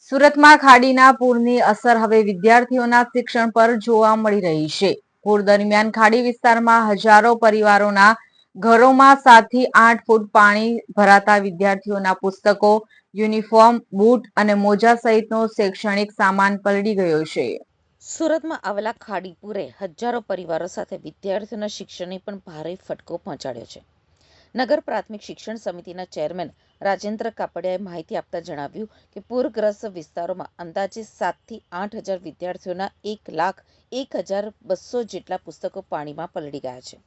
સુરતમાં ખાડીના પૂરની અસર હવે વિદ્યાર્થીઓના શિક્ષણ પર જોવા મળી રહી છે. પૂર દરમિયાન ખાડી વિસ્તારમાં હજારો પરિવારોના ઘરોમાં 7 થી 8 ફૂટ પાણી ભરાતા વિદ્યાર્થીઓના પુસ્તકો, યુનિફોર્મ, બૂટ અને મોજા સહિતનો શૈક્ષણિક સામાન પલળી ગયો છે. સુરતમાં આવેલા ખાડીપુરે હજારો પરિવારો સાથે વિદ્યાર્થીઓના શિક્ષણને પણ ભારે ફટકો પહોંચાડ્યો છે. નગર પ્રાથમિક શિક્ષણ સમિતિના ચેરમેન રાજેન્દ્ર કાપડિયાએ માહિતી આપતા જણાવ્યું કે પૂરગ્રસ્ત વિસ્તારોમાં અંદાજે 7 થી 8 હજાર વિદ્યાર્થીઓના 1,01,200 જેટલા પુસ્તકો પાણીમાં પલળી ગયા છે.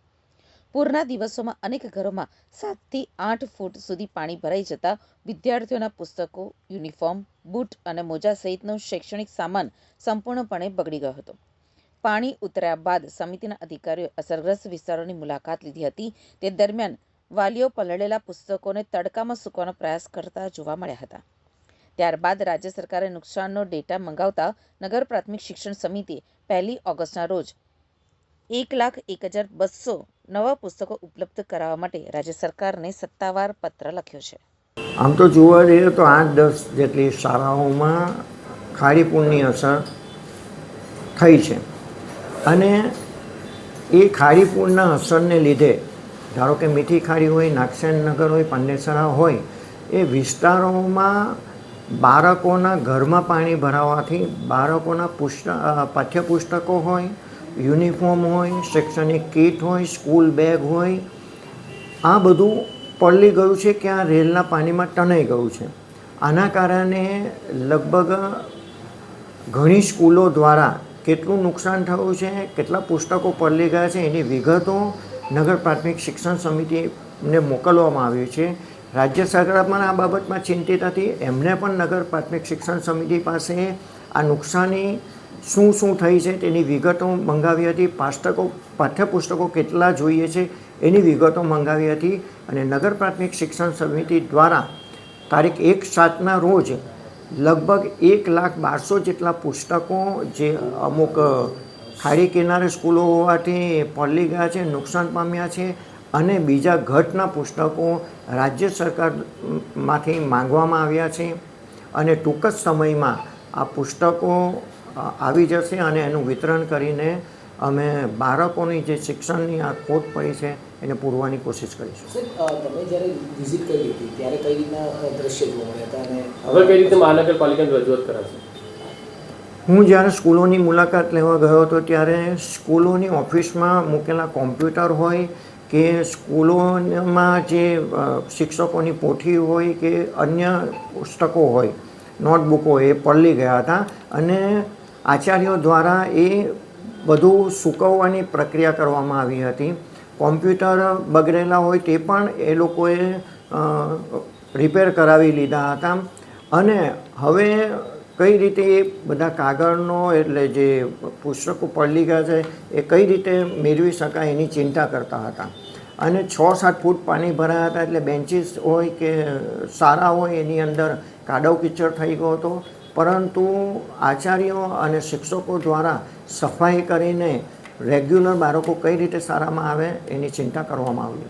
પૂરના દિવસોમાં અનેક ઘરોમાં 7 થી 8 ફૂટ સુધી પાણી ભરાઈ જતા વિદ્યાર્થીઓના પુસ્તકો, યુનિફોર્મ, બૂટ અને મોજા સહિતનો શૈક્ષણિક સામાન સંપૂર્ણપણે બગડી ગયો હતો. પાણી ઉતર્યા બાદ સમિતિના અધિકારીઓએ અસરગ્રસ્ત વિસ્તારોની મુલાકાત લીધી હતી. તે દરમિયાન વાલીઓ પલળેલા પુસ્તકોને તડકામાં સૂકવવાનો પ્રયાસ કરતા જોવા મળ્યા હતા. ત્યારબાદ રાજ્ય સરકારે નુકસાનનો ડેટા મંગાવતા નગર પ્રાથમિક શિક્ષણ સમિતિએ 1 ઓગસ્ટના રોજ 1,01,200 નવા પુસ્તકો ઉપલબ્ધ કરાવવા માટે રાજ્ય સરકારને સત્તાવાર પત્ર લખ્યો છે. આમ તો જોવા જઈએ તો 8-10 જેટલી શાળાઓમાં ખાડીપૂરની અસર થઈ છે અને એ ખાડીપૂરના અસરને લીધે ધારો કે મીઠી ખાડી હોય, નાગસેનનગર હોય, પાંડેસરા હોય, એ વિસ્તારોમાં બાળકોના ઘરમાં પાણી ભરાવાથી બાળકોના પાઠ્યપુસ્તકો હોય, યુનિફોર્મ હોય, શૈક્ષણિક કીટ હોય, સ્કૂલ બેગ હોય, આ બધું પલળી ગયું છે કે આ રેલના પાણીમાં ટનાઈ ગયું છે. આના કારણે લગભગ ઘણી સ્કૂલો દ્વારા કેટલું નુકસાન થયું છે, કેટલા પુસ્તકો પલળી ગયા છે, એની વિગતો નગર પ્રાથમિક શિક્ષણ સમિતિને મોકલવામાં આવી છે. રાજ્ય સરકાર પણ આ બાબતમાં ચિંતિત હતી. એમને પણ નગર પ્રાથમિક શિક્ષણ સમિતિ પાસે આ નુકસાની શું થઈ છે તેની વિગતો મંગાવી હતી. પાઠ્યપુસ્તકો કેટલા જોઈએ છે એની વિગતો મંગાવી હતી અને નગર પ્રાથમિક શિક્ષણ સમિતિ દ્વારા તારીખ 1/7ના રોજ લગભગ 1,12,000 જેટલા પુસ્તકો જે અમુક ખાડી કિનારે સ્કૂલો હોવાથી પલળી ગયા છે, નુકસાન પામ્યા છે અને બીજા ઘટના પુસ્તકો રાજ્ય સરકારમાંથી માંગવામાં આવ્યા છે અને ટૂંક જ સમયમાં આ પુસ્તકો આવી જશે અને એનું વિતરણ કરીને અમે બાળકોની જે શિક્ષણની આ ખોટ પડી છે એને પૂરવાની કોશિશ કરીશું. તમે જ્યારે વિઝિટ કરી હતી ત્યારે કઈ રીતના દ્રશ્ય જોવા મળ્યા હતા અને હવે કઈ રીતે મહાનગરપાલિકાને રજૂઆત કરાશે? હું જ્યારે સ્કૂલોની મુલાકાત લેવા ગયો હતો ત્યારે સ્કૂલોની ઓફિસમાં મૂકેલા કોમ્પ્યુટર હોય કે સ્કૂલોમાં જે શિક્ષકોની પોથી હોય કે અન્ય પુસ્તકો હોય, નોટબુકો એ પલળી ગયા હતા અને આચાર્યો દ્વારા એ બધું સૂકવવાની પ્રક્રિયા કરવામાં આવી હતી. કોમ્પ્યુટર બગડેલા હોય તે પણ એ લોકોએ રિપેર કરાવી લીધા હતા અને હવે કઈ રીતે એ બધા કાગળનો એટલે જે પુસ્તકો પલળી ગયા છે એ કઈ રીતે મેળવી શકાય એની ચિંતા કરતા હતા અને 6-7 ફૂટ પાણી ભરાયા હતા એટલે બેન્ચીસ હોય કે શાળા હોય એની અંદર કાદવ કીચડ થઈ ગયો હતો. પરંતુ આચાર્યો અને શિક્ષકો દ્વારા સફાઈ કરીને રેગ્યુલર બાળકો કઈ રીતે શાળામાં આવે એની ચિંતા કરવામાં આવી.